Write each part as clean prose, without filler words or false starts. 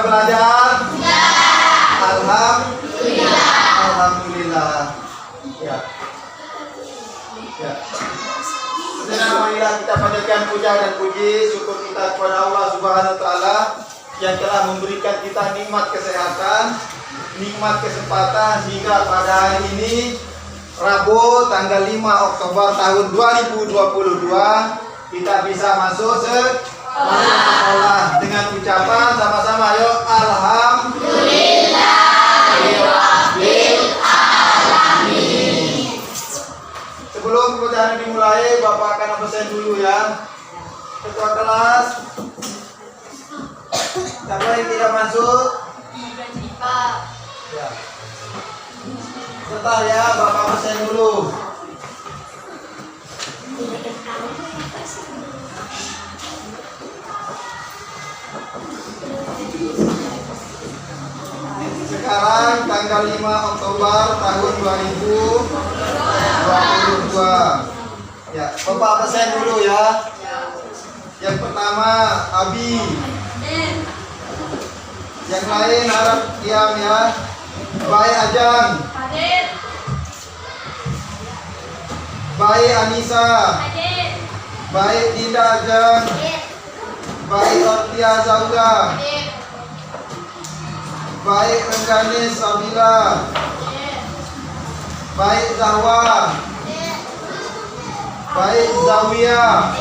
Sudah belajar? Ya. Alhamdulillah. Ya. Ya. Sekarang marilah kita panjatkan puja dan puji syukur kita kepada Allah Subhanahu wa taala yang telah memberikan kita nikmat kesehatan, nikmat kesempatan hingga pada hari ini Rabu tanggal 5 Oktober tahun 2022 kita bisa masuk sekolah dengan ucapan sama-sama ayo alhamdulillahirabbil alamin. Sebelum pembelajaran dimulai, Bapak akan absen dulu ya. Ketua kelas, siapa yang tidak masuk? Ya. Sebentar ya, Bapak absen dulu. Sekarang tanggal 5 Oktober tahun 2022. Ya, Bapak absen dulu ya. Yang pertama Abi. Yang lain harap diam ya. Baik Ajang. Baik Anissa. Baik Dinda Ajang. Baik Ortia Zauda. Baik Rengganis Sabila. Baik Zahwa. Baik Zawia.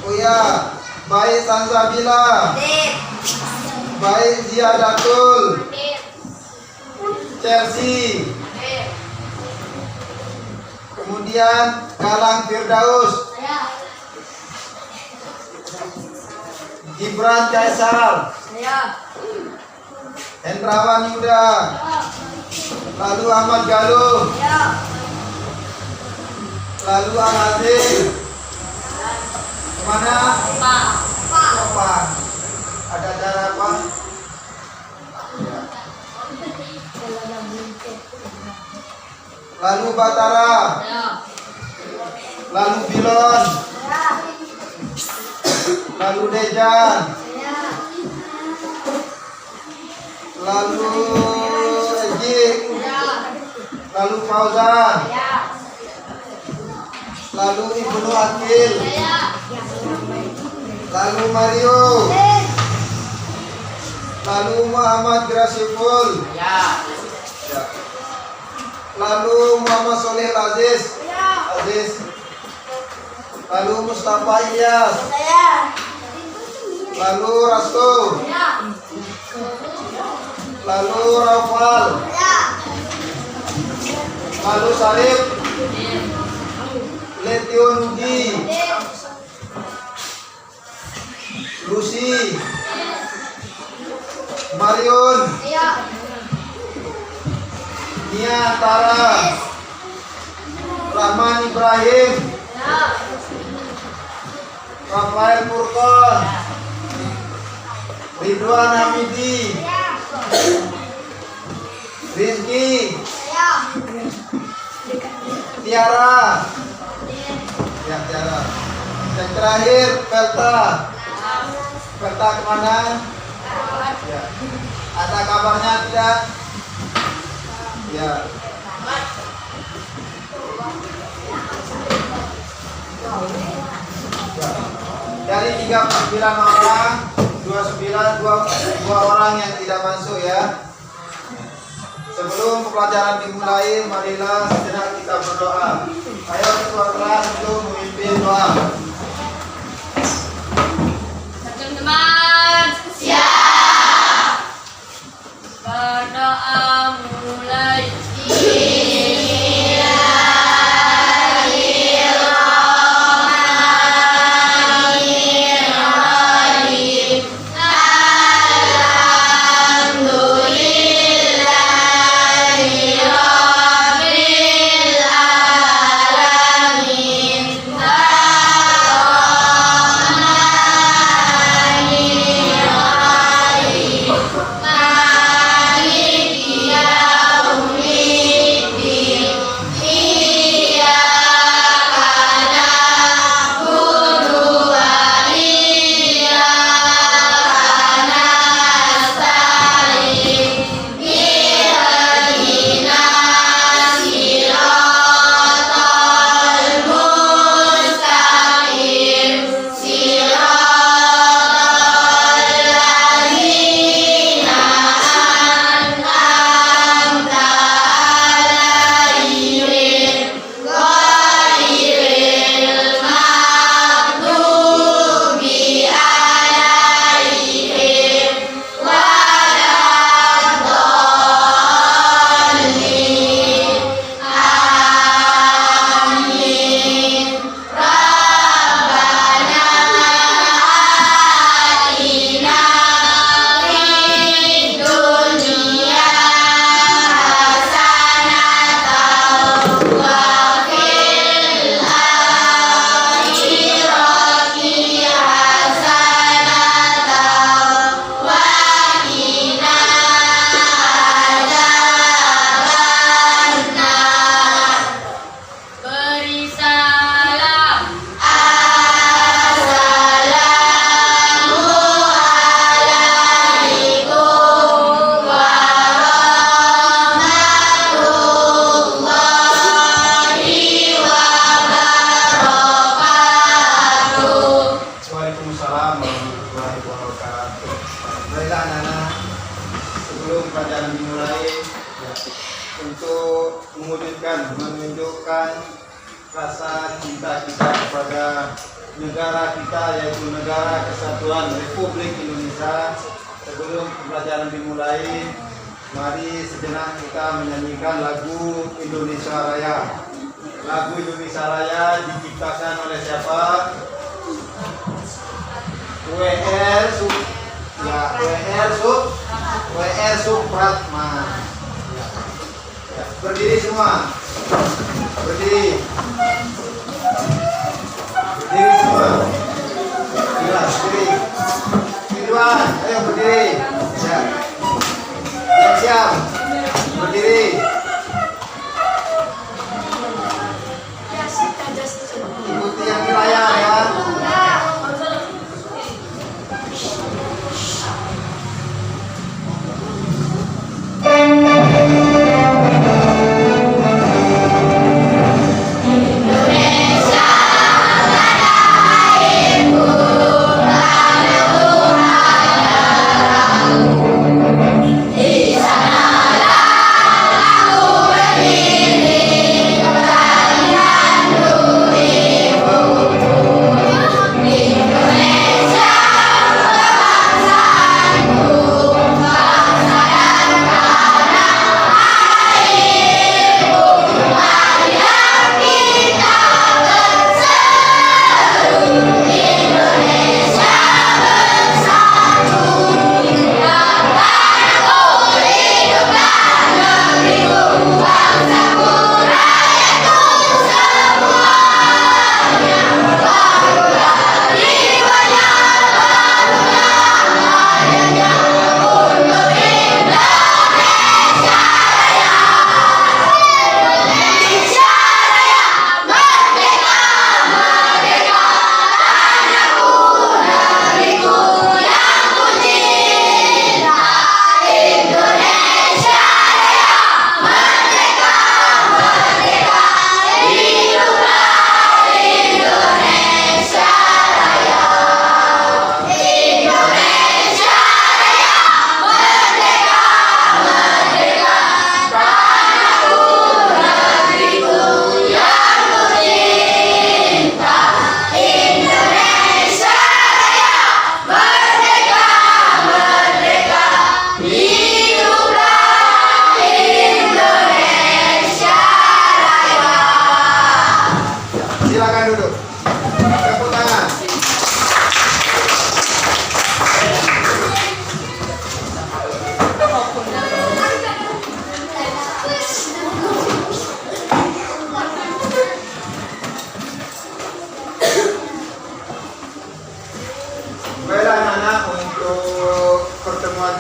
Oh ya, baik Tanzabila. Baik Ziyadatul. Chelsea. Kemudian Galang Firdaus. Gibran Kaisar. Hendrawan Yuda. Lalu Ahmad Galuh. Lalu Al-Azim. Kemana? Pak. Ada acara apa? Ya. Lalu Batara. Lalu Bilon. Lalu Dejan. Lalu Ejik. Lalu Fauzan. Lalu Ibnu Akil. Lalu Mario. Lalu Muhammad Grasiful. Ya. Lalu Muhammad Soleh Aziz. Lalu Mustafa Ilyas. Lalu Rasto. Lalu Raufal. Lalu Salib. Letio Nudi. Lucy. Marion. Nia Tara. Rahman Ibrahim. Rafael Furqon. Ridwan Hamidi. Rizky. Tiara. Ya, Tiara. Yang terakhir Pelta. Pelta kemana? Ya. Ada kabarnya tidak? Ya. Dari 39 orang, 2 orang yang tidak masuk ya. Sebelum pelajaran dimulai, marilah sejenak kita berdoa. Ayo ketua kelas untuk memimpin doa. Teman-teman, siap. Berdoa mulai. Baiklah anak-anak, sebelum pelajaran dimulai, ya, untuk menunjukkan rasa cinta kita kepada negara kita, yaitu Negara Kesatuan Republik Indonesia. Sebelum pelajaran dimulai, mari sejenak kita menyanyikan lagu Indonesia Raya. Lagu Indonesia Raya diciptakan oleh siapa? WR Supratma. Ya, berdiri semua. Berdiri. Berdiri semua. Gila, berdiri. Ridwan, ayo berdiri. Ya. Siap. Berdiri. Ikuti yang di layar ya.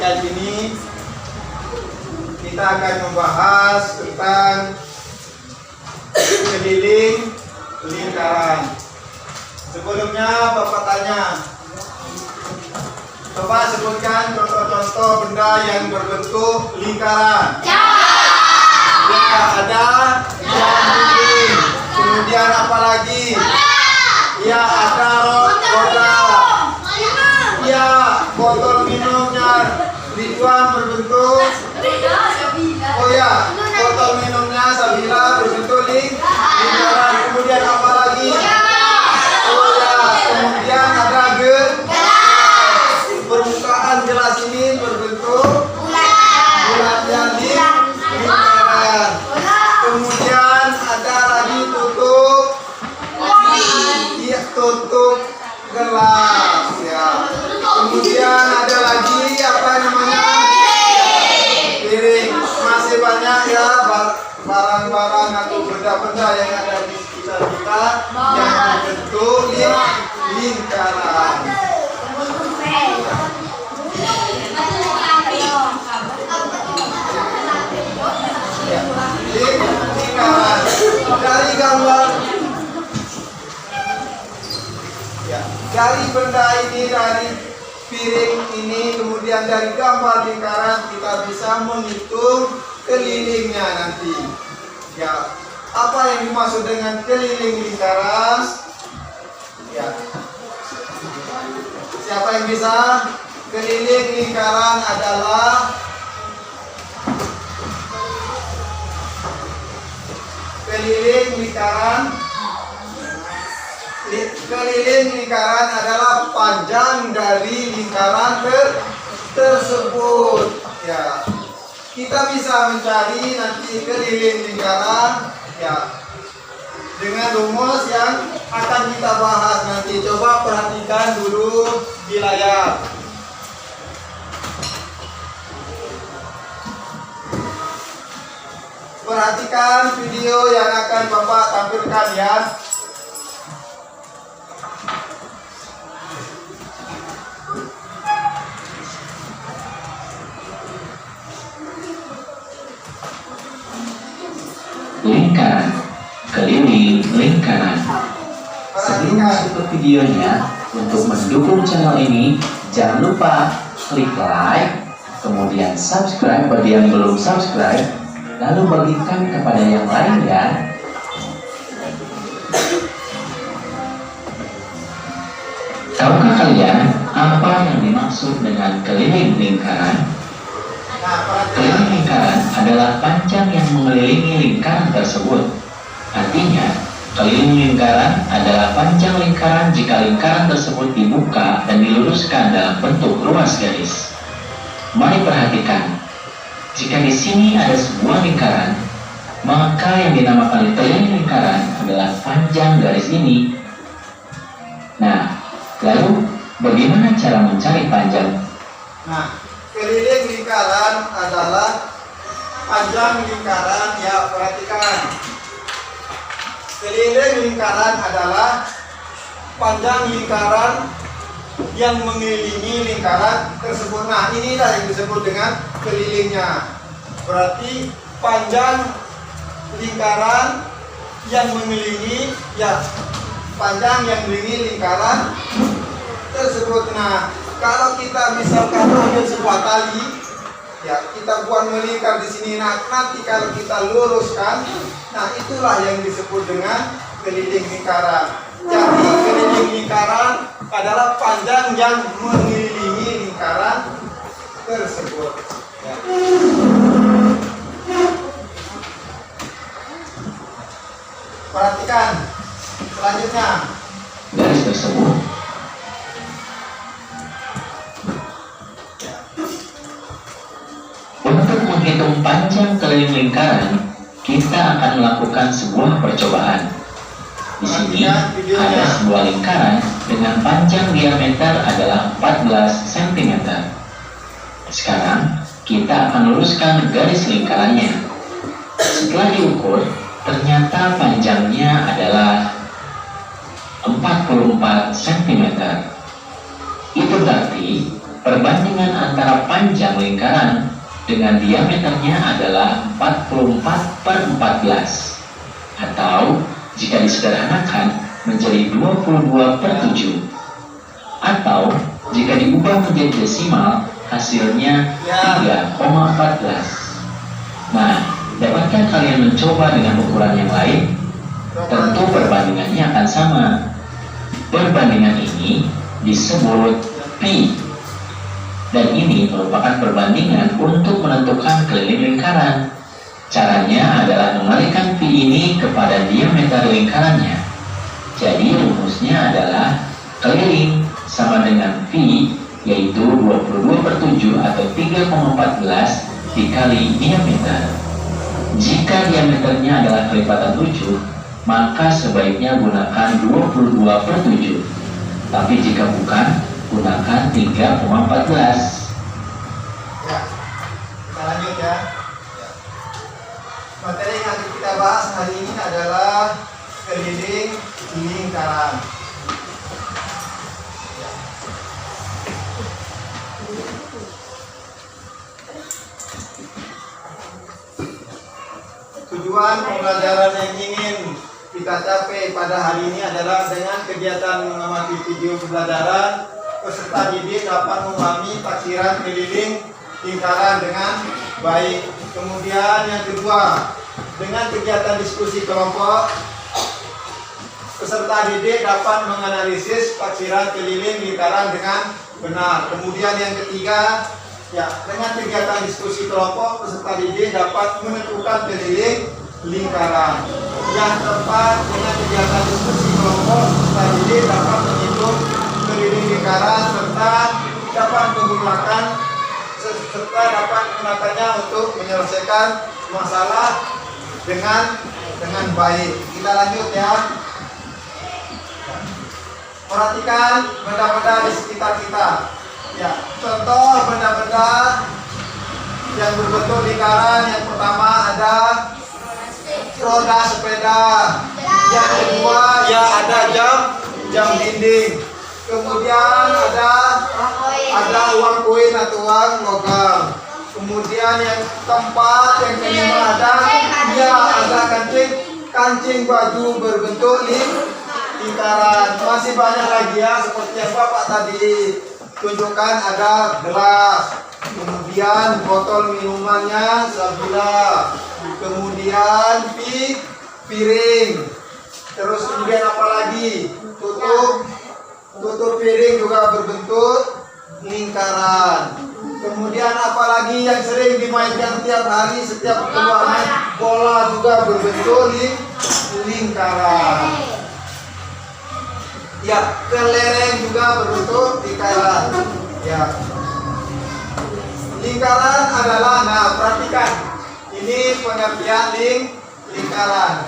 Kali ini kita akan membahas tentang keliling lingkaran. Sebelumnya Bapak tanya, Bapak sebutkan contoh-contoh benda yang berbentuk lingkaran. Ya, ada jam. Kemudian apa lagi? Ya, ada roda. Ya, botol minumnya Ridwan berbentuk. Oh ya, botol minumnya Sabila berbentuk lingkaran. Kemudian apa lagi? Oh ya, kemudian ada permukaan gelas ini berbentuk bulat yang lingkaran. Kemudian ada lagi tutup gelas ya. Kemudian ada lagi apa namanya? Piring. Masih banyak ya barang-barang atau benda-benda yang ada di sekitar kita yang berbentuk lingkaran. Lingkaran. Dari gambar ya, dari benda ini, dari piring ini, kemudian dari gambar lingkaran kita bisa menghitung kelilingnya nanti. Ya, apa yang dimaksud dengan keliling lingkaran? Ya, siapa yang bisa? keliling lingkaran adalah panjang dari lingkaran tersebut. Ya, kita bisa mencari nanti keliling lingkaran ya dengan rumus yang akan kita bahas nanti. Coba perhatikan dulu di layar. Perhatikan video yang akan Bapak tampilkan ya. Lingkaran, keliling lingkaran. Sebelum masuk ke videonya, untuk mendukung channel ini, jangan lupa klik like, kemudian subscribe bagi yang belum subscribe, lalu bagikan kepada yang lain ya. Tahukah kalian apa yang dimaksud dengan keliling lingkaran? Keliling lingkaran adalah panjang yang mengelilingi lingkaran tersebut. Artinya, keliling lingkaran adalah panjang lingkaran jika lingkaran tersebut dibuka dan diluruskan dalam bentuk ruas garis. Mari perhatikan. Jika di sini ada sebuah lingkaran, maka yang dinamakan keliling lingkaran adalah panjang garis ini. Nah, lalu bagaimana cara mencari panjang? Nah, keliling lingkaran adalah panjang lingkaran ya, perhatikan. Keliling lingkaran adalah panjang lingkaran yang mengelilingi lingkaran tersebut. Nah, inilah yang disebut dengan kelilingnya. Berarti panjang lingkaran yang mengelilingi ya, panjang yang mengelilingi lingkaran tersebut. Nah, kalau kita misalkan ambil sebuah tali ya, kita buat melingkar di sini. Nah, nanti kalau kita luruskan, nah itulah yang disebut dengan keliling lingkaran. Jadi keliling lingkaran adalah panjang yang mengelilingi lingkaran tersebut ya. Perhatikan selanjutnya. Garis tersebut untuk menghitung panjang keliling lingkaran, kita akan melakukan sebuah percobaan. Di sini ada sebuah lingkaran dengan panjang diameter adalah 14 cm. Sekarang kita akan luruskan garis lingkarannya. Setelah diukur, ternyata panjangnya adalah 44 cm. Itu berarti perbandingan antara panjang lingkaran dengan diameternya adalah 44/14, atau jika disederhanakan menjadi 22/7, atau jika diubah menjadi desimal hasilnya 3,14. Nah, dapatkah kalian mencoba dengan ukuran yang lain? Tentu perbandingannya akan sama. Perbandingan ini disebut pi. Dan ini merupakan perbandingan untuk menentukan keliling lingkaran. Caranya adalah mengalihkan pi ini kepada diameter lingkarannya. Jadi rumusnya adalah keliling sama dengan pi, yaitu 22/7 atau 3,14 dikali diameter. Jika diameternya adalah kelipatan 7, maka sebaiknya gunakan 22/7. Tapi jika bukan, gunakan 3,14. Ya, kita lanjut ya. Materi yang akan kita bahas hari ini adalah keliling lingkaran. Tujuan pembelajaran yang ingin kita capai pada hari ini adalah dengan kegiatan mengamati video pembelajaran, peserta didik dapat memahami taksiran keliling lingkaran dengan baik. Kemudian yang kedua, dengan kegiatan diskusi kelompok, peserta didik dapat menganalisis taksiran keliling lingkaran dengan Benar. Kemudian yang ketiga, ya, dengan kegiatan diskusi kelompok, peserta didik dapat menentukan keliling lingkaran. Yang keempat, dengan kegiatan diskusi kelompok, peserta didik dapat menghitung keliling lingkaran serta dapat menggunakannya untuk menyelesaikan masalah dengan baik. Kita lanjut ya. Perhatikan benda-benda di sekitar kita. Ya, contoh benda-benda yang berbentuk lingkaran. Yang pertama ada roda sepeda. Yang kedua ya ada jam dinding. Kemudian ada uang koin atau uang logam. Kemudian yang keempat, yang kelima ada kancing baju berbentuk lingkaran. Masih banyak lagi ya, seperti yang Bapak tadi tunjukkan, ada gelas, kemudian botol minumannya sabila, kemudian piring, terus kemudian apa lagi, tutup piring juga berbentuk lingkaran. Kemudian apalagi yang sering dimainkan tiap hari setiap keluarga, bola juga berbentuk lingkaran. Ya, kelereng juga berbentuk lingkaran. Ya. Lingkaran adalah, nah perhatikan, ini pengertian lingkaran.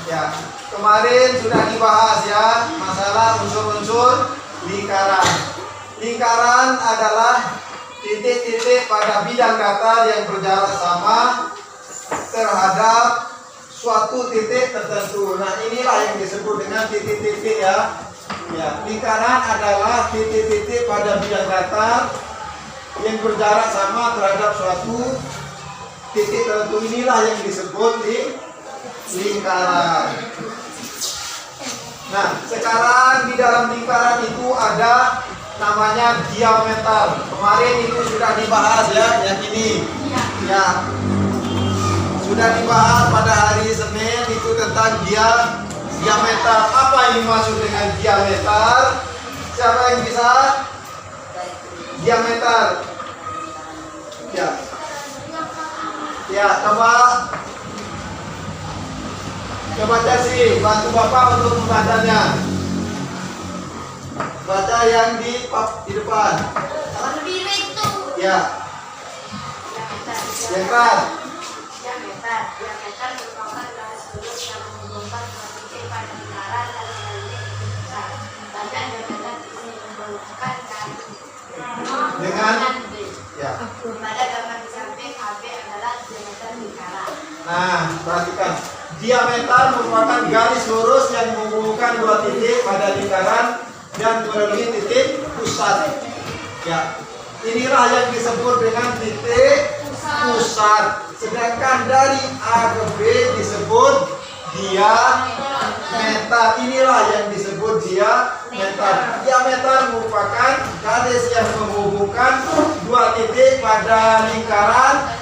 Ya, kemarin sudah dibahas ya masalah unsur-unsur lingkaran. Lingkaran adalah titik-titik pada bidang datar yang berjarak sama terhadap suatu titik tertentu. Nah, inilah yang disebut dengan titik-titik ya. Ya, lingkaran adalah titik-titik pada bidang datar yang berjarak sama terhadap suatu titik tertentu. Inilah yang disebut lingkaran. Nah, sekarang di dalam lingkaran itu ada namanya diameter. Kemarin itu sudah dibahas ya, yang ini. Ya. Sudah dibahas pada hari Senin itu tentang diameter. Apa yang dimaksud dengan diameter? Siapa yang bisa? Diameter. Ya. Ya, coba Cesi, bantu Bapak untuk membacanya. Baca yang di depan. Warna biru itu. Ya. Diameter. Diameter merupakan garis lurus yang menghubungkan dua titik pada lingkaran dan mengelilingi titik besar. Panjang diameter ini menghubungkan dengan B. ya. Pada gambar di samping AB adalah diameter lingkaran. Nah, perhatikan. Diameter merupakan garis lurus yang menghubungkan dua titik pada lingkaran dan melalui titik pusat. Ya, inilah yang disebut dengan titik pusat. Sedangkan dari A ke B disebut diameter. Inilah yang disebut diameter. Diameter merupakan garis yang menghubungkan dua titik pada lingkaran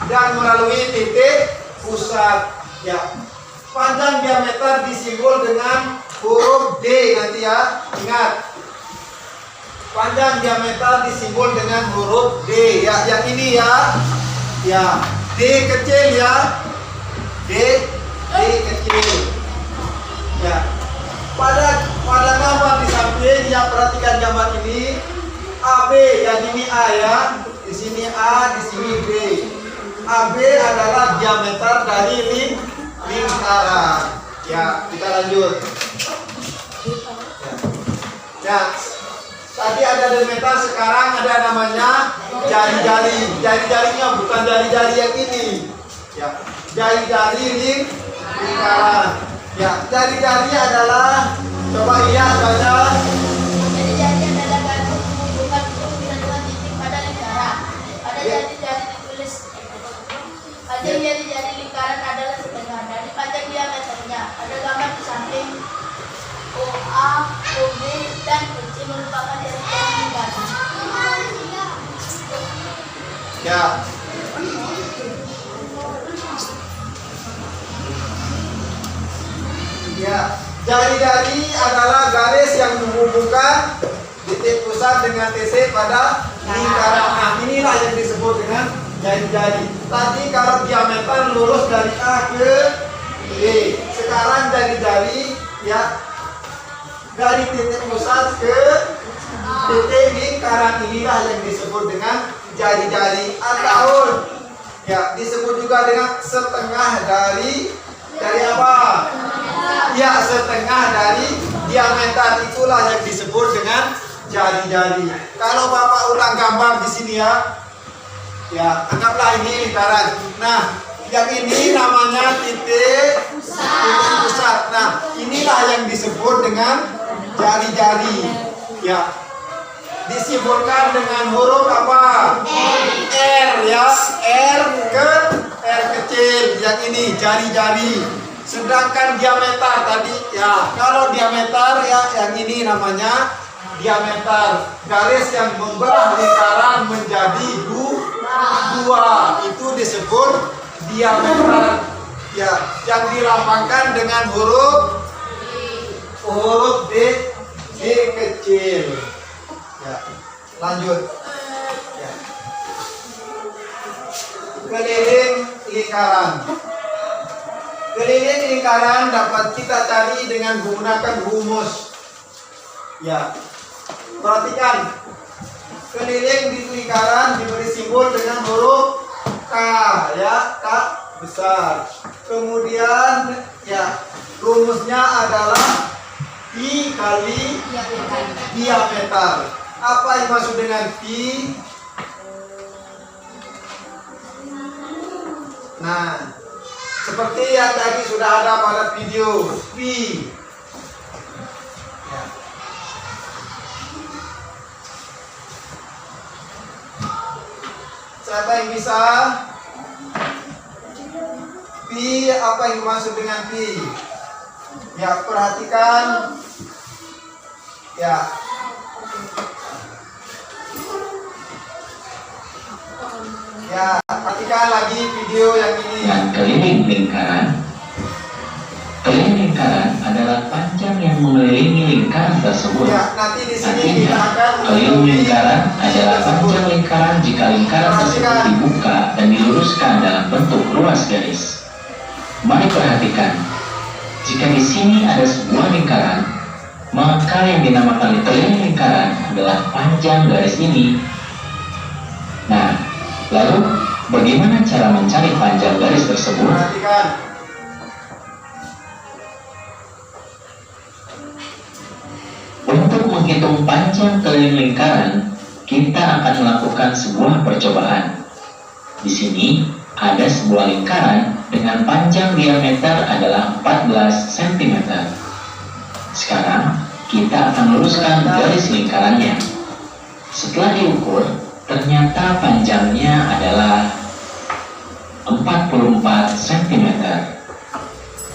dan melalui titik pusat. Ya, panjang diameter disimbol dengan huruf D nanti ya, ingat. Panjang diameter disimbol dengan huruf D ya, yang ini ya. Ya, D kecil ya. D kecil. Ya. Pada gambar di samping ya, perhatikan gambar ini. AB yang ini A ya. Di sini A, di sini B. AB adalah diameter dari lingkaran. Ya, kita lanjut. Ya, tadi ada diameter, sekarang ada namanya jari-jari. Jari-jarinya bukan jari-jari yang ini. Ya, jari-jari lingkaran. Ya, jari-jari adalah, coba lihat baca. Jari-jari adalah garis menghubungkan dua titik pada lingkaran. Pada jari-jari ditulis. Panjang jari-jari lingkaran adalah setengah dari panjang diameternya. Ada gambar di samping. OA, OB, dan OC merupakan jari-jari lingkaran. Ya. Ya, jari-jari adalah garis yang menghubungkan titik pusat pusat dengan TC pada lingkaran. Nah, inilah yang disebut dengan jari-jari. Tadi kalau diameter lurus dari A ke B. Sekarang jari-jari ya dari titik pusat ke titik lingkaran, inilah yang disebut dengan jari-jari, atau ya disebut juga dengan setengah dari apa? Ya, setengah dari diameter, itulah yang disebut dengan jari-jari. Kalau Bapak ulang gambar di sini ya anggaplah ini lingkaran. Nah, yang ini namanya titik pusat. Nah, inilah yang disebut dengan jari-jari. Ya, disimbolkan dengan huruf apa? R ya, R kecil. Yang ini jari-jari. Sedangkan diameter tadi ya, kalau diameter ya yang ini namanya diameter. Garis yang membelah lingkaran menjadi dua itu disebut diameter. Ya, yang dilambangkan dengan huruf D kecil. Ya, lanjut. Ya. Keliling lingkaran. Keliling lingkaran dapat kita cari dengan menggunakan rumus. Ya, perhatikan. Keliling di lingkaran diberi simbol dengan huruf K, ya, K besar. Kemudian, ya, rumusnya adalah pi kali diameter. Apa yang maksud dengan pi? Nah, seperti yang tadi sudah ada pada video pi. Ya. Siapa yang bisa? Pi, apa yang dimaksud dengan pi? Ya, perhatikan. Ya. Ya, perhatikan lagi video yang ini. Dan keliling lingkaran. Keliling lingkaran adalah panjang yang mengelilingi lingkaran tersebut. Ya, nanti di sini Artinya, kita akan keliling lingkaran adalah panjang lingkaran jika lingkaran tersebut dibuka dan diluruskan dalam bentuk ruas garis. Mari perhatikan, jika di sini ada sebuah lingkaran, maka yang dinamakan keliling lingkaran adalah panjang garis ini. Nah, lalu bagaimana cara mencari panjang garis tersebut? perhatikan. Untuk menghitung panjang keliling lingkaran, kita akan melakukan sebuah percobaan. Di sini ada sebuah lingkaran dengan panjang diameter adalah 14 cm. Sekarang kita akan luruskan garis lingkarannya. Setelah diukur, ternyata panjangnya adalah 44 cm.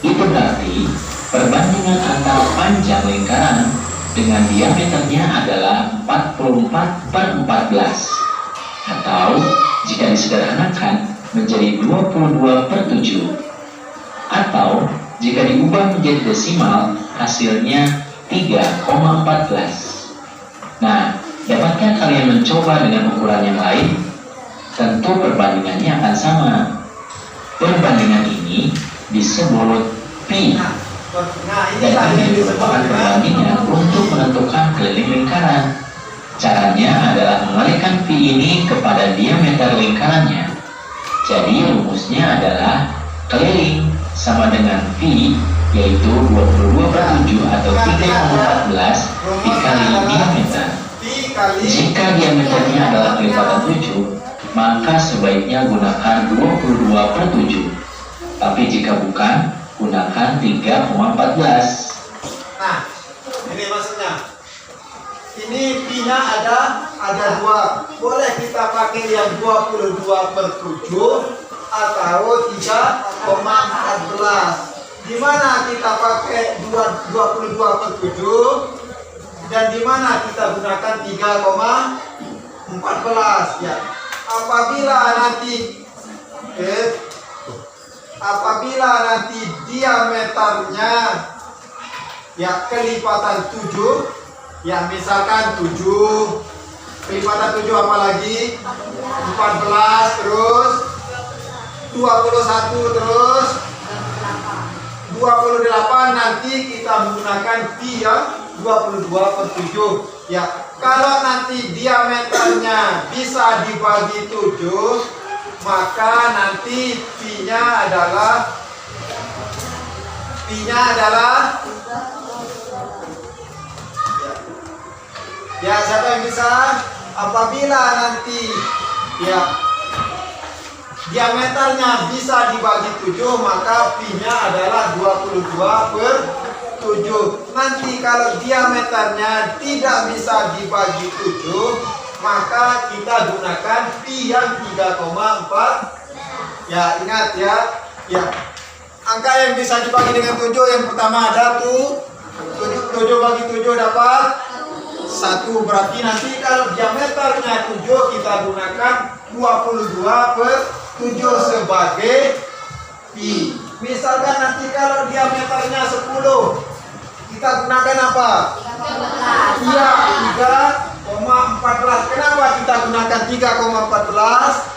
Itu berarti perbandingan antara panjang lingkaran dengan diameternya adalah 44/14, atau jika disederhanakan menjadi 22/7, atau jika diubah menjadi desimal hasilnya 3,14. Nah, dapatkah kalian mencoba dengan ukuran yang lain? Tentu perbandingannya akan sama. Perbandingan ini disebut pi. Nah, Dan inilah yang ini disebut merupakan dengan perbandingan untuk menentukan keliling lingkaran. Caranya adalah mengalihkan pi ini kepada diameter lingkarannya. Jadi rumusnya adalah keliling sama dengan pi, yaitu 22/7 atau 3,14 dikali diameter. pi kali. Jika diameternya adalah kelipatan 7, maka sebaiknya gunakan 22/7. Tapi jika bukan, gunakan 3,14. Nah, ini maksudnya. Ini pi-nya ada dua. Boleh kita pakai yang 22/7 atau 3,14. Di mana kita pakai 22/7 dan di mana kita gunakan 3,14 ya. Apabila nanti diameternya ya kelipatan 7, Ya, misalkan 7, kelipatan 7 apa lagi? 14, terus 21, terus 28. Nanti kita menggunakan pi yang 22/7. Ya, kalau nanti diameternya bisa dibagi 7, maka nanti pi-nya adalah ya, siapa yang bisa? Apabila nanti ya diameternya bisa dibagi 7, maka pi-nya adalah 22/7. Nanti kalau diameternya tidak bisa dibagi 7, maka kita gunakan pi yang 3,4. Ya, ingat ya. Ya. Angka yang bisa dibagi dengan 7 yang pertama ada tuh 7 bagi 7 dapat 1. Berarti nanti kalau diameternya 7 kita gunakan 22/7 sebagai pi. Misalkan nanti kalau diameternya 10, kita gunakan apa? Iya, 3,14. Kenapa kita gunakan 3,14?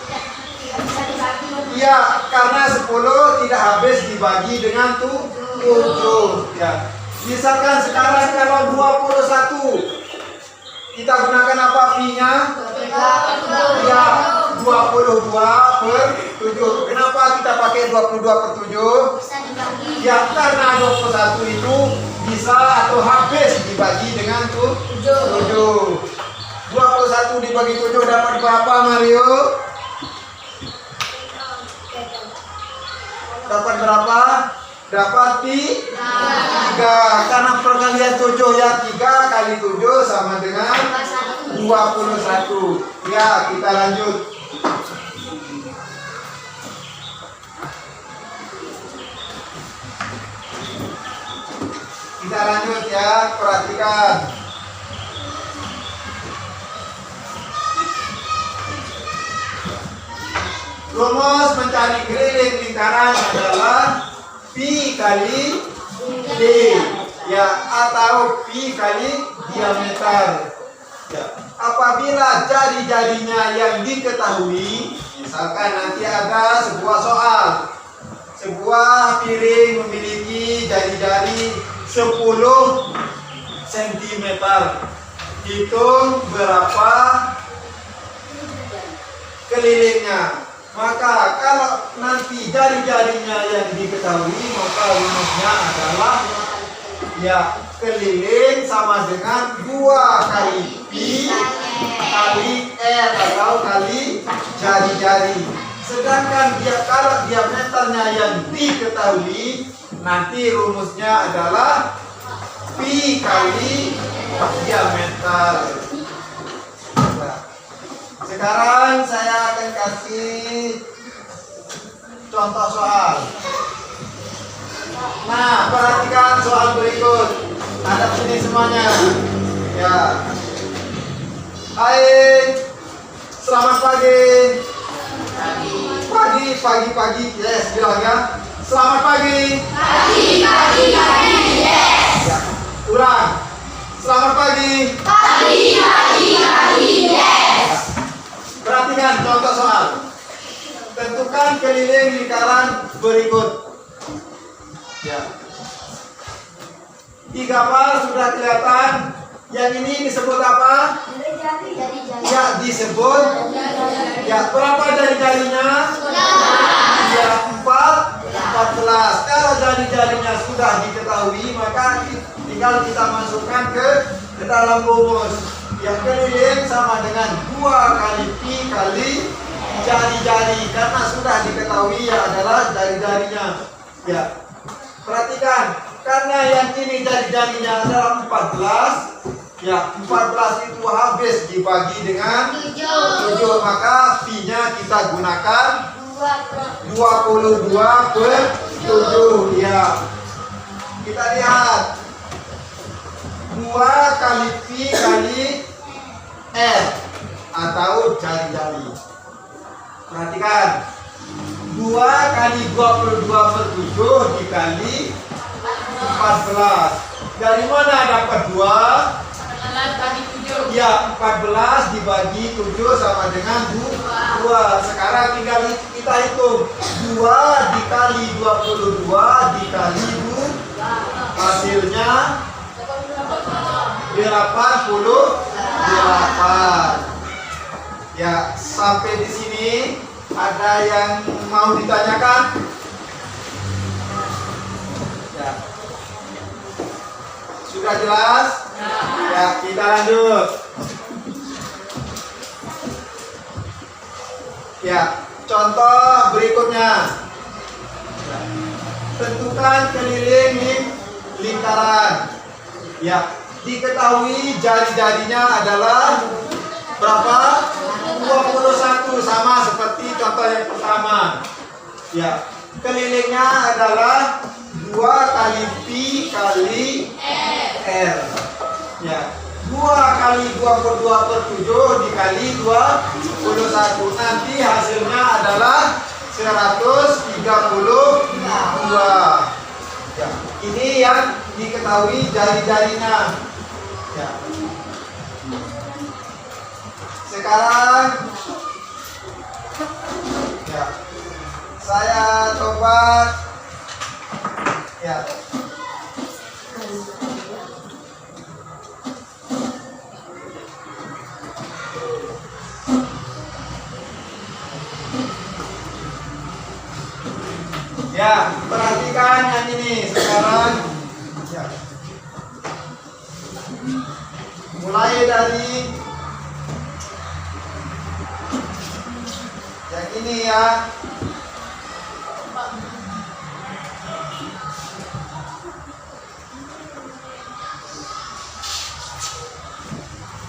Iya, karena 10 tidak habis dibagi dengan 7. Ya. Misalkan sekarang kalau 21, kita gunakan apa pi-nya? Ya, 22/7. Kenapa kita pakai 22/7? Ya, karena 21 itu bisa atau habis dibagi dengan 7. 21 dibagi 7 dapat berapa, Mario? Dapat berapa? Dapat 3. Karena perkalian 7 ya, 3 kali 7 sama dengan 21. Ya, kita lanjut. Kita lanjut ya, perhatikan. Rumus mencari keliling lingkaran adalah pi kali d, ya, atau pi kali diameter. Ya. Apabila jari-jarinya yang diketahui, misalkan nanti ada sebuah soal, sebuah piring memiliki jari-jari 10 cm. Hitung berapa kelilingnya. Maka kalau nanti jari-jarinya yang diketahui, maka rumusnya adalah ya, keliling sama dengan 2 kali pi kali r atau kali jari-jari. Sedangkan kalau diameternya yang diketahui, nanti rumusnya adalah pi kali diameter. Sekarang saya akan kasih contoh soal. Nah, perhatikan soal berikut. Hadap sini semuanya. Ya. Hai. Selamat pagi. Pagi. Yes, bilang ya. Selamat pagi. Pagi. Yes. Ya. Ulang. Selamat pagi. Pagi. Yes. Perhatikan contoh soal. Tentukan keliling lingkaran berikut. Ya. 3 gambar sudah kelihatan. Yang ini disebut apa? Ya, disebut. Ya, berapa jari-jarinya? Ya, 14. Kalau jari-jarinya sudah diketahui, maka tinggal kita masukkan ke dalam rumus. Yang keliling sama dengan 2 kali pi kali jari-jari, karena sudah diketahui ya adalah jari-jarinya. Ya, perhatikan, karena yang ini jari-jarinya adalah 14. Ya, 14 itu habis dibagi dengan 7, maka pi-nya kita gunakan 22/7. Ya, kita lihat 2 kali pi kali r atau jari-jari. Perhatikan, 2 kali 22/7 dikali 14. Dari mana dapat 2? 14 bagi 7. Ya, 14 dibagi 7 sama dengan 2. Sekarang tinggal kita hitung. 2 dikali 22 dikali 2. Hasilnya 88. Ya, sampai di sini ada yang mau ditanyakan? Ya. Sudah jelas? Ya, kita lanjut. Ya, contoh berikutnya. Ya. Tentukan keliling lingkaran. Ya, diketahui jari-jarinya adalah berapa? 21, sama seperti contoh yang pertama. Ya, kelilingnya adalah 2 kali pi kali r. Ya, 2 kali 22/7 dikali 21. Nanti hasilnya adalah 132. Ya, ini yang diketahui jari-jarinya. Ya. Sekarang ya, saya coba ya. Ya, perhatikan yang ini sekarang. Ya. Mulai dari yang ini ya.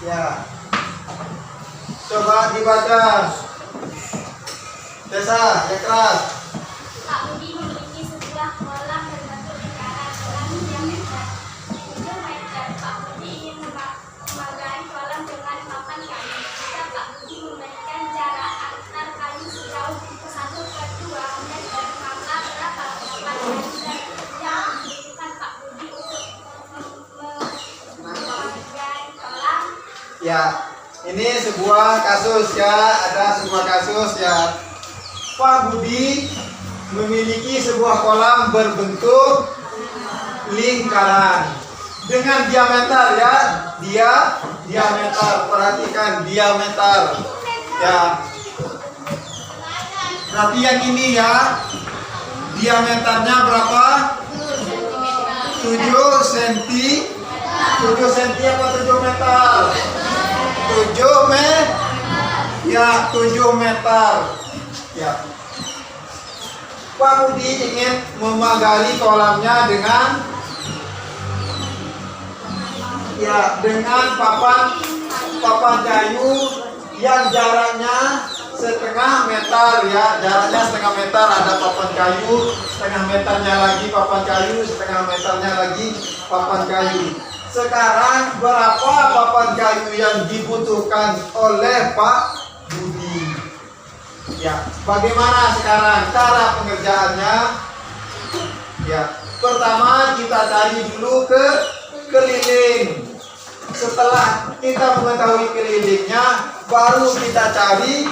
Ya. Coba dibaca. Desa, yang keras. Pak Budi memiliki sebuah kolam berbentuk lingkaran. Kolam diameter 7 meter. Pak Budi ingin memagai kolam dengan papan kayu. Jika Pak Budi memberikan jarak antar kayu sejauh 1/2 meter, maka berapa papan kayu yang dibutuhkan Pak Budi untuk memagai kolam? Ya, ini sebuah kasus ya, ada sebuah kasus ya. Pak Budi memiliki sebuah kolam berbentuk lingkaran dengan diameter ya, diameter, perhatikan diameter ya. Berarti yang ini ya, diameternya berapa? 7 cm. 7 cm apa 7 meter? 7 meter. Ya, 7 meter. Ya. Pak Budi ingin memagari kolamnya dengan papan kayu yang jaraknya setengah meter ya, jaraknya setengah meter, ada papan kayu, setengah meternya lagi papan kayu, setengah meternya lagi papan kayu. Sekarang berapa papan kayu yang dibutuhkan oleh Pak Budi? Ya, bagaimana sekarang cara pengerjaannya? Ya, pertama kita cari dulu ke keliling. Setelah kita mengetahui kelilingnya, baru kita cari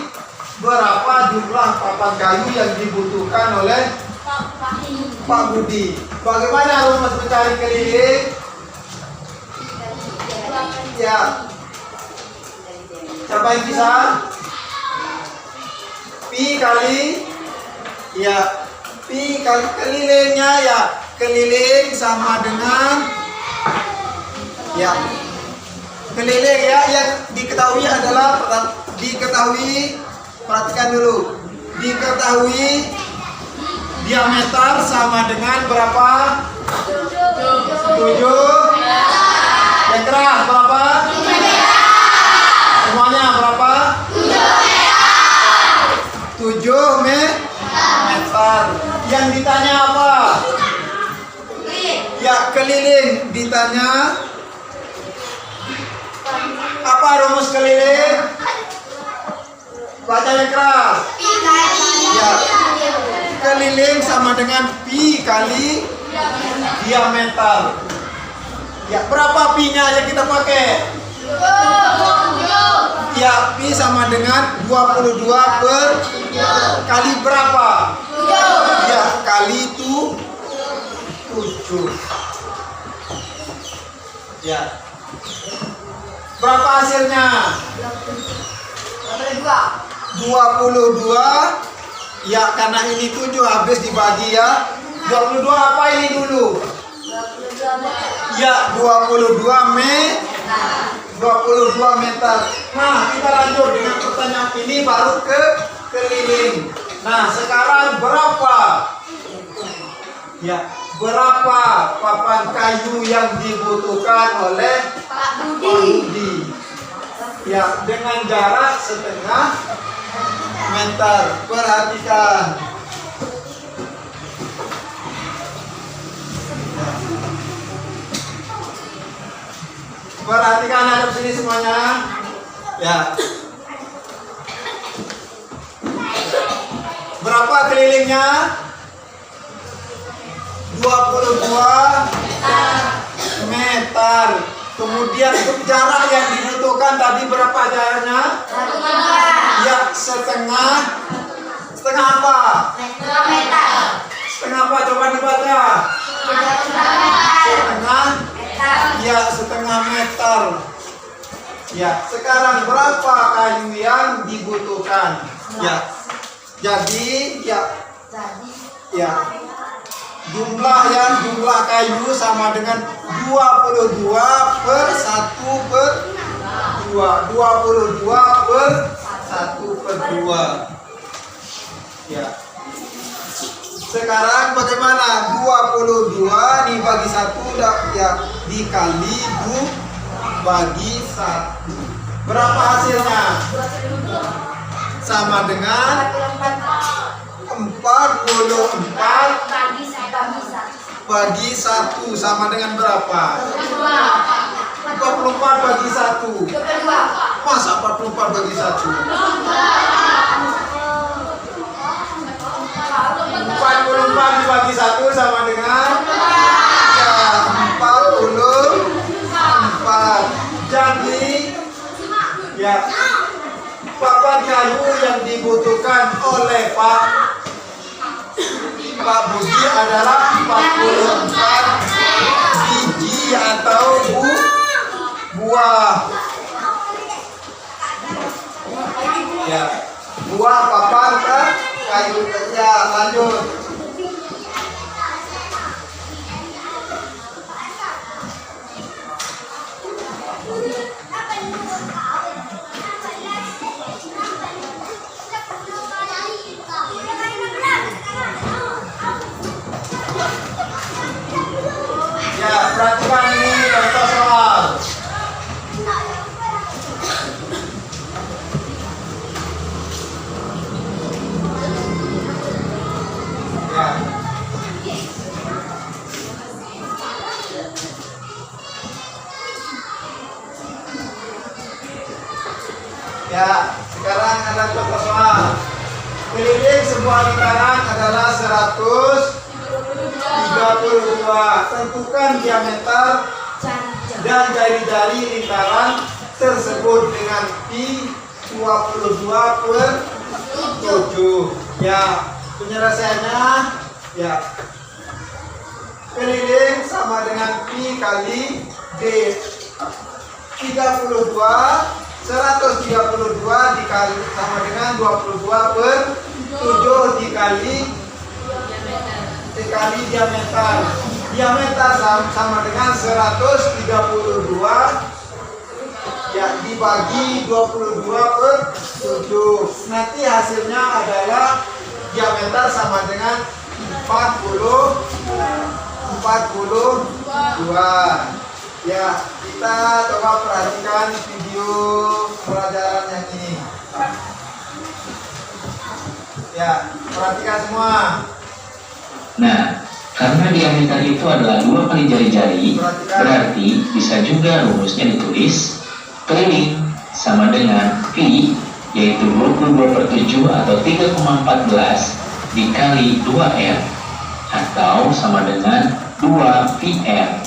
berapa jumlah papan kayu yang dibutuhkan oleh Pak Budi. Bagaimana rumus mencari keliling? Ya, siapa yang bisa? Pi kali kelilingnya ya, keliling sama dengan ya, keliling ya, yang diketahui adalah perhatikan dulu, diketahui diameter sama dengan berapa? 7. Yang keras berapa? Semuanya berapa? 7 meter. Yang ditanya apa? Ya, keliling. Ditanya apa rumus keliling? Baca yang keras. Ya, keliling sama dengan pi kali diameter. Ya, berapa pi-nya yang kita pakai? Ya, pi sama dengan 22 per kali berapa? Ya, kali itu 7. Ya. Berapa hasilnya? 22. Ya, karena ini 7 habis dibagi ya. 22 apa ini dulu? Ya, 22 meter. Nah, kita lanjut dengan pertanyaan ini baru ke keliling. Nah, sekarang berapa? Ya, berapa papan kayu yang dibutuhkan oleh Pak Budi? Ya, dengan jarak setengah meter. Perhatikan. Perhatikan hadap sini semuanya. Ya. Berapa kelilingnya? 22 meter. Kemudian jarak yang dibutuhkan tadi berapa jaraknya? Ya, setengah apa? Setengah apa? Coba dibaca. Setengah meter. Ya, sekarang berapa kayu yang dibutuhkan? Ya. Jadi jumlah kayu sama dengan 22 per 1 per 2. 22 per 1 per 2. Ya. Sekarang bagaimana? 22 dibagi 1 ya, dikali bagi 1. Berapa hasilnya? Sama dengan 44 bagi 1 sama dengan berapa? 44 bagi 1. Masa 44 bagi 1? 44 dibagi 1 sama dengan ya, 44. Jadi ya, papan kayu yang dibutuhkan oleh Pak Budi adalah 44 biji atau buah. Ya, buah papan kayu. Ya, lanjut. Ya, perhatikan ini contoh soal. Ya. Ya, sekarang ada contoh soal. Keliling sebuah lingkaran adalah 132. Tentukan diameter dan jari-jari lingkaran tersebut dengan pi 22 per 7. Ya, penyelesaiannya ya, keliling sama dengan pi kali d. 132 dikali sama dengan 22 per 7 dikali diameter. Diameter sama dengan 132 ya, dibagi 22 per 7. Nanti hasilnya adalah diameter sama dengan 42. Ya, kita coba perhatikan video pelajaran yang ini. Ya, perhatikan semua. Nah, karena diameter itu adalah 2 kali jari-jari, berarti bisa juga rumusnya ditulis keliling sama dengan pi, yaitu 22 per 7 atau 3,14 dikali 2R, atau sama dengan 2 PR.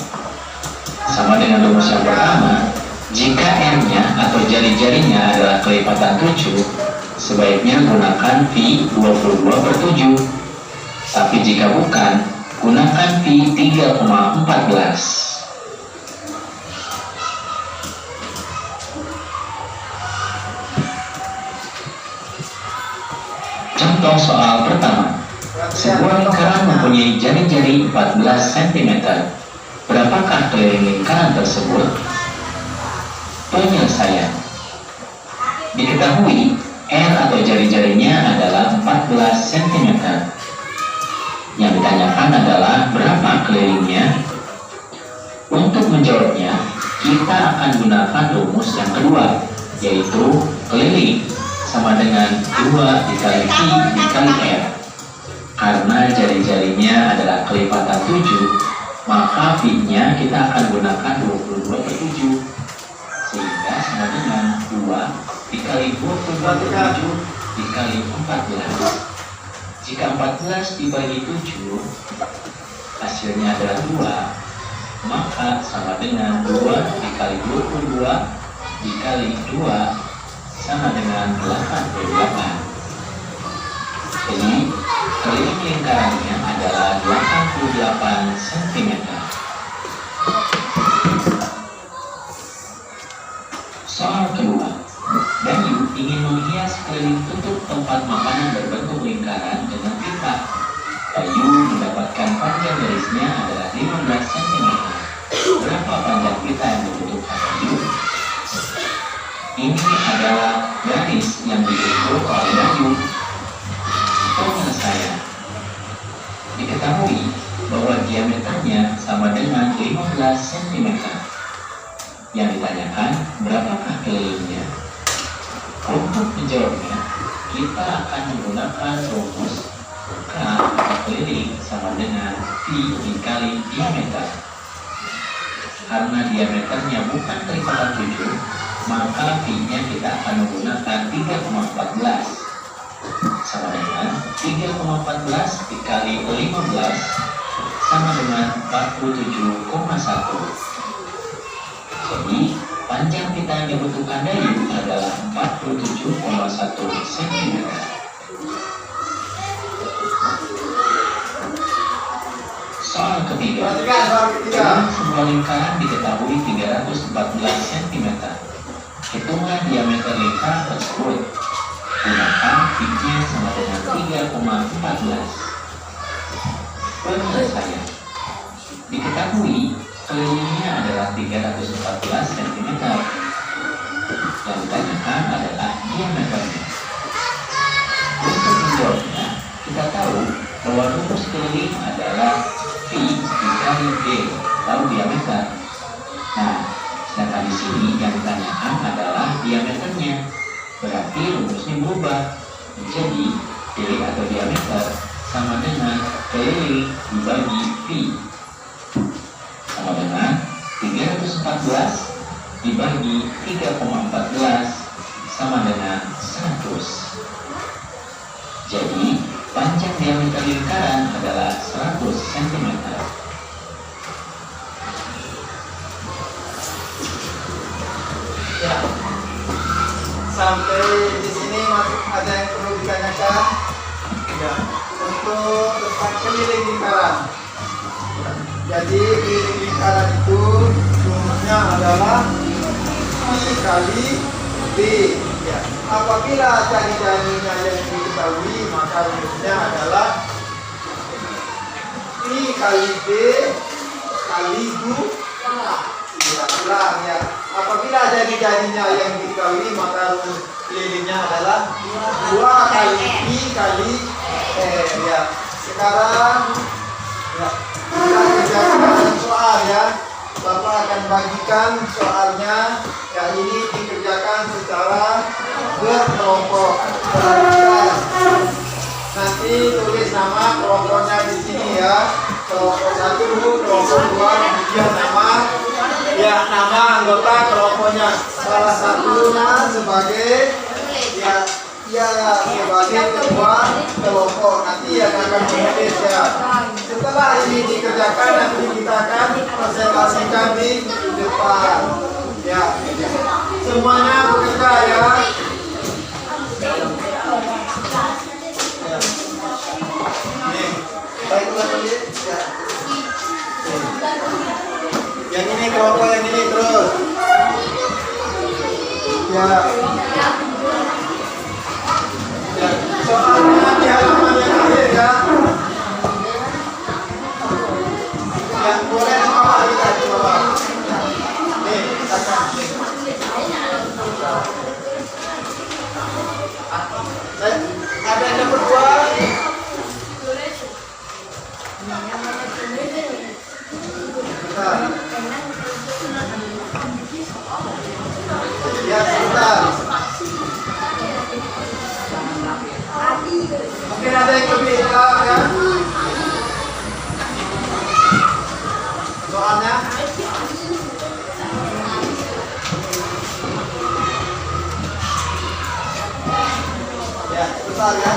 Sama dengan rumus yang pertama, Jika R-nya atau jari-jarinya adalah kelipatan 7, sebaiknya gunakan V 22 per 7. Tapi jika bukan, gunakan V 3,14. Contoh soal pertama. Sebuah lingkaran mempunyai jari-jari 14 cm. Berapakah keliling lingkaran tersebut? Penyelesaian. Diketahui R atau jari-jarinya adalah 14 cm. Yang ditanyakan adalah berapa kelilingnya? Untuk menjawabnya, kita akan gunakan rumus yang kedua, yaitu keliling sama dengan 2 dikali Pi dikali R. Karena jari-jarinya adalah kelipatan 7, maka V-nya kita akan gunakan 22 per 7. Sehingga sama dengan 2 dikali 22 per 7 dikali 14. Jika 14 dibagi 7, hasilnya adalah 2, maka sama dengan 2 dikali 22 dikali 2 sama dengan 88. Jadi, keliling lingkarannya adalah 88 cm. Soal kedua. Bayu ingin menghias keliling tutup tempat makanan berbentuk lingkaran dengan pita. Bayu mendapatkan panjang garisnya adalah 15 cm. Berapa panjang pita yang dibutuhkan Bayu? Ini adalah garis yang diukur oleh Bayu. Penyelesaian. Diketahui bahwa diameternya sama dengan 15 cm. Yang ditanyakan, berapakah kelilingnya? Untuk menjawabnya, kita akan menggunakan rumus K atau keliling sama dengan Pi dikali diameter. Karena diameternya bukan kelipatan 7, maka Pi-nya kita akan menggunakan 3,14 sama dengan 3,14 dikali 15 sama dengan 47,1. Jadi panjang pita yang dibutuhkan Bayu adalah 47,1 cm. Soal ketiga. Dalam sebuah lingkaran diketahui 314 cm. Hitunglah diameter lingkaran tersebut. Gunakan Pi-nya sama dengan 3,14. Penyelesaian. Diketahui kelilingnya adalah 314 cm. Yang ditanyakan adalah diameternya. Untuk menjawabnya, kita tahu bahwa rumus keliling adalah Pi dikali D atau diameter. Nah, sedangkan di sini yang ditanyakan adalah diameternya. Berarti rumusnya berubah menjadi D atau diameter sama dengan keliling dibagi Pi sama dengan 314 dibagi 3,14 sama dengan 100. Jadi panjang diameter lingkaran adalah 100 cm. Ya. Sampai di sini masih ada yang perlu ditanyakan? Ya. Untuk tempat keliling lingkaran. Jadi keliling lingkaran itu rumusnya adalah I kali B. Ya. Apabila jari-jarinya yang diketahui, maka rumusnya adalah I kali B kali 2. Ya, ulang ya. Apabila jari-jarinya yang diketahui, maka rumus kelilingnya adalah 2 kali I kali ya. Sekarang ya, kita kerjakan soal ya. Bapak akan bagikan soalnya. Ya, ini dikerjakan secara berkelompok. Nanti tulis nama kelompoknya di sini ya. Kelompok 1, kelompok 2, kemudian nama anggota kelompoknya. Salah satunya sebagai sebagai ketua kelompok. Nanti yang akan menulis ya. Setelah ini dikerjakan, nanti kita akan presentasikan di depan. Ya, semuanya bekerja ya. Nih, baik teman-teman ya. Yang ini kelompok yang ini terus. Ya. Ya, soalnya di halaman yang akhir ya. Ya, boleh apa kita coba. Nih, katakan. Ada yang nomor 2. Ya, sebentar. Mungkin ada yang lebih ya. Soalnya ya, sebentar ya.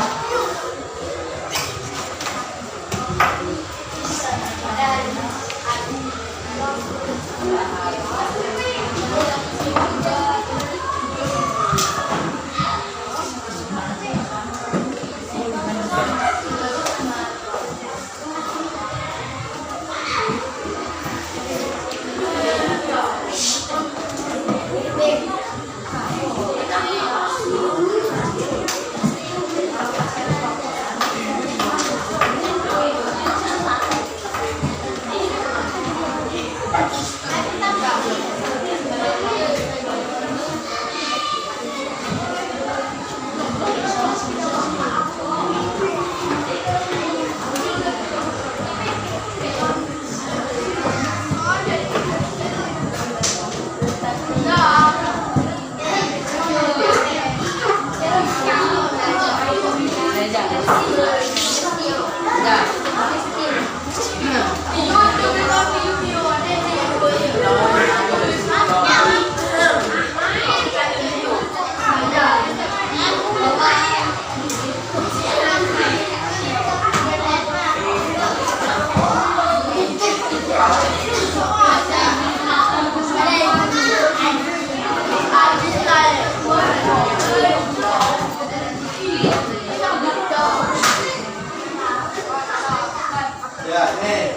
Ya, nih.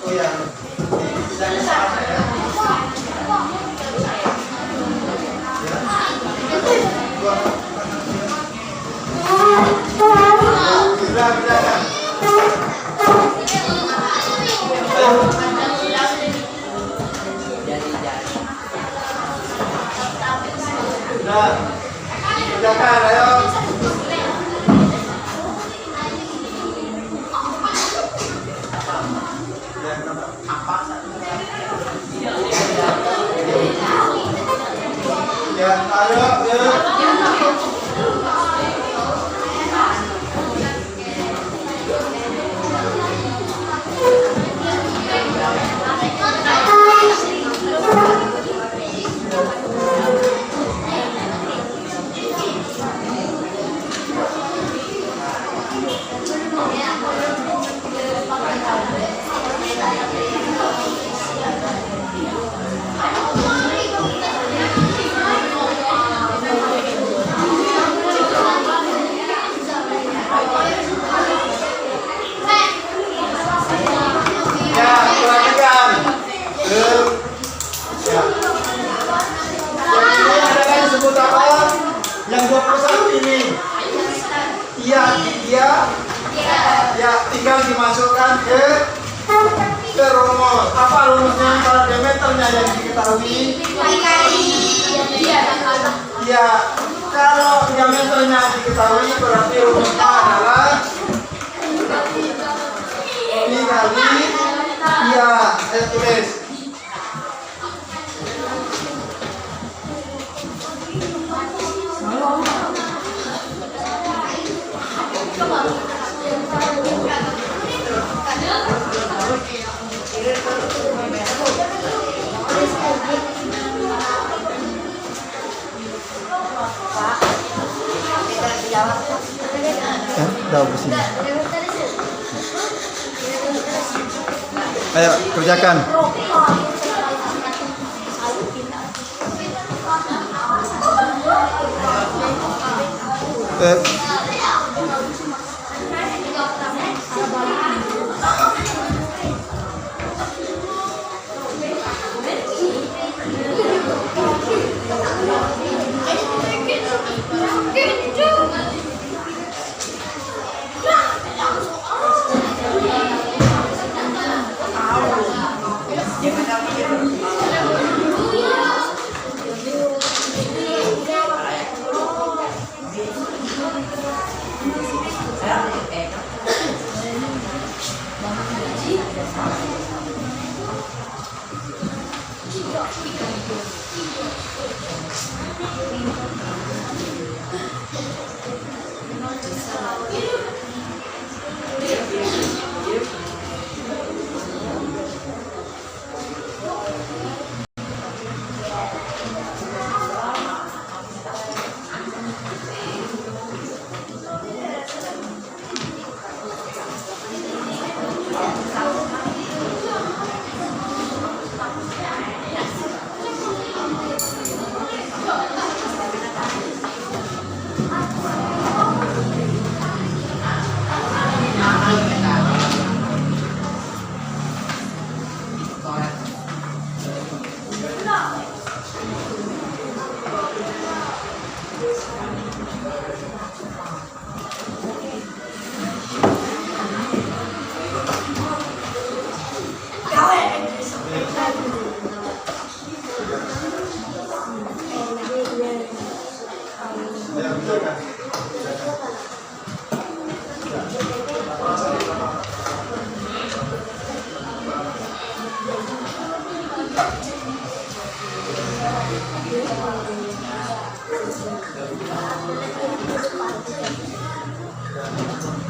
Oh ya. Jangan salah ya. Sudah, kan? Sudah. Kerjakan, ayo. Ya, ayo, yang 21 ini. Iya, ya tinggal dimasukkan ke rumus. Apa rumusnya? Kalau diameternya yang diketahui. Iya, kalau diameternya diketahui berarti rumusnya adalah ini kali. Iya, saya tulis. Tahu sini. Ayo kerjakan. dokter.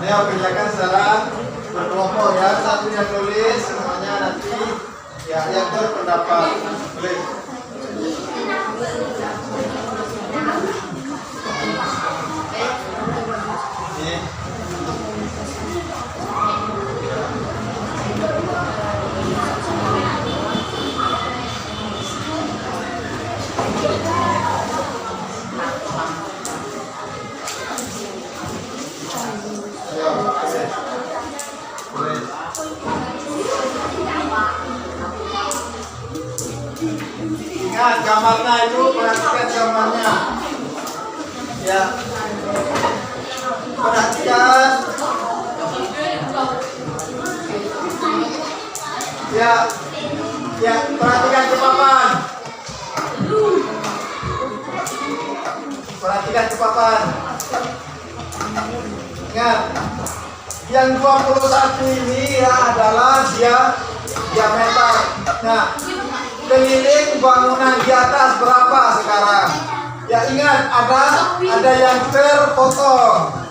Ayo kerjakan secara berkelompok ya. Satu yang tulis semuanya nanti ya yang berpendapat. Boleh. Ini. Ingat gambarnya itu, perhatikan gambarnya. Ya. Perhatikan. Ya. Ya, perhatikan ke papan. Perhatikan ke papan. Ingat. Yang 21 ini ya adalah diameter. Nah, keliling bangunan di atas berapa sekarang? Ya ingat ada yang terpotong.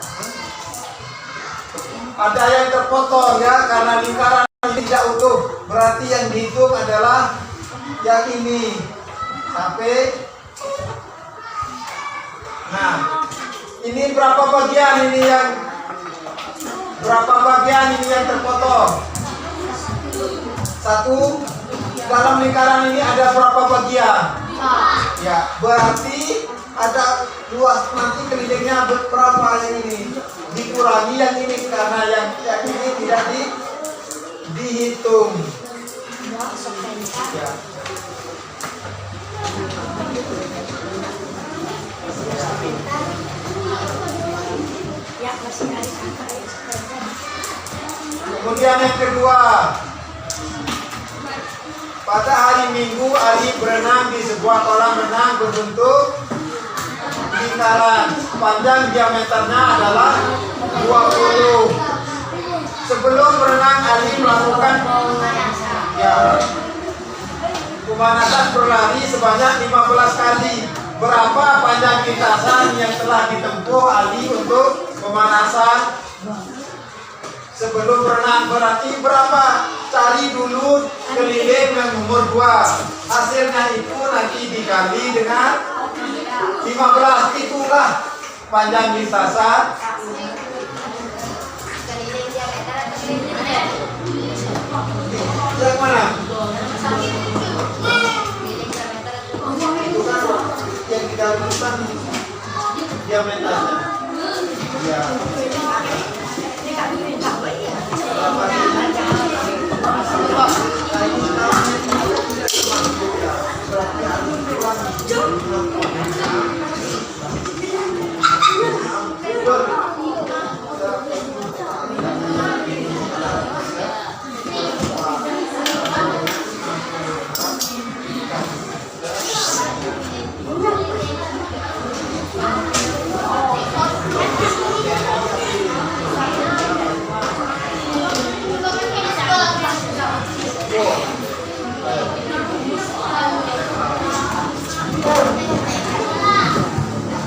Ada yang terpotong ya karena lingkaran tidak utuh. Berarti yang dihitung adalah yang ini sampai. Nah, ini berapa bagian ini yang terpotong? Satu. Dalam lingkaran ini ada berapa bagian? Ya, berarti ada luas nanti kelilingnya berapa yang ini? Dikurangi yang ini karena yang ini tidak dihitung. Ya. Kemudian yang kedua, pada hari Minggu Ali berenang di sebuah kolam renang berbentuk lingkaran. Panjang diameternya adalah 20. Sebelum berenang Ali melakukan pemanasan berlari sebanyak 15 kali. Berapa panjang lintasan yang telah ditempuh Ali untuk pemanasan sebelum berenang? Berarti berapa? Cari dulu keliling yang nomor 2. Hasilnya itu nanti dikali dengan 15. Itulah panjang lintasan. Yang mana? Itu kan yang di dalam diameternya. Ya.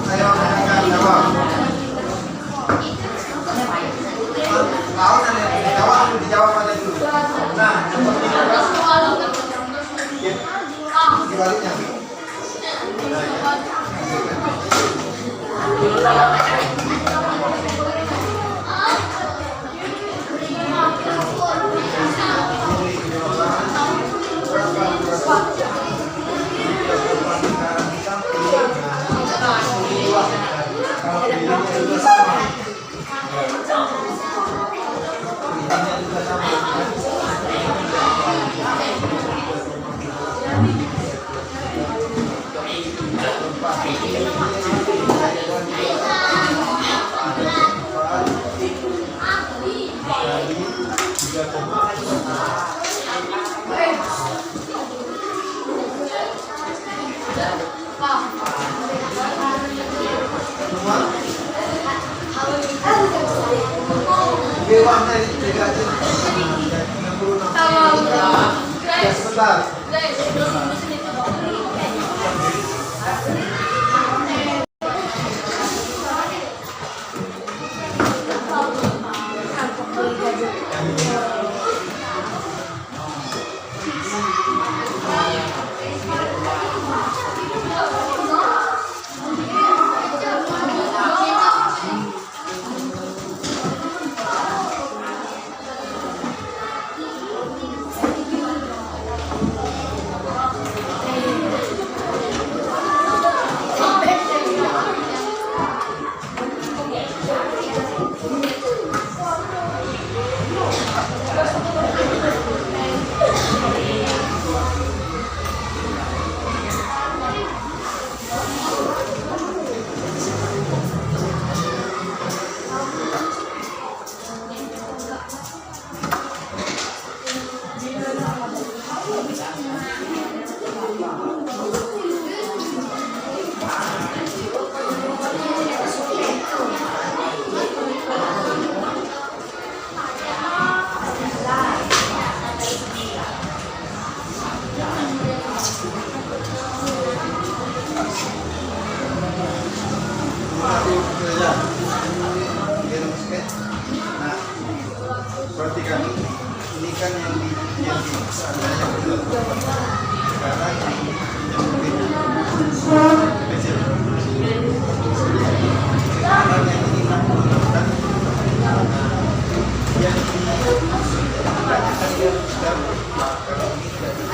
Ayo, jawab. Tahu nanti dijawab aja dulu. Nah, dibaliknya. Sebentar. Nah, perhatikan ini kan yang seandainya benar. Sekarang yang kecil. Sekarang yang ini 66 dan yang ditanyakan dia sedang kalau ini tidak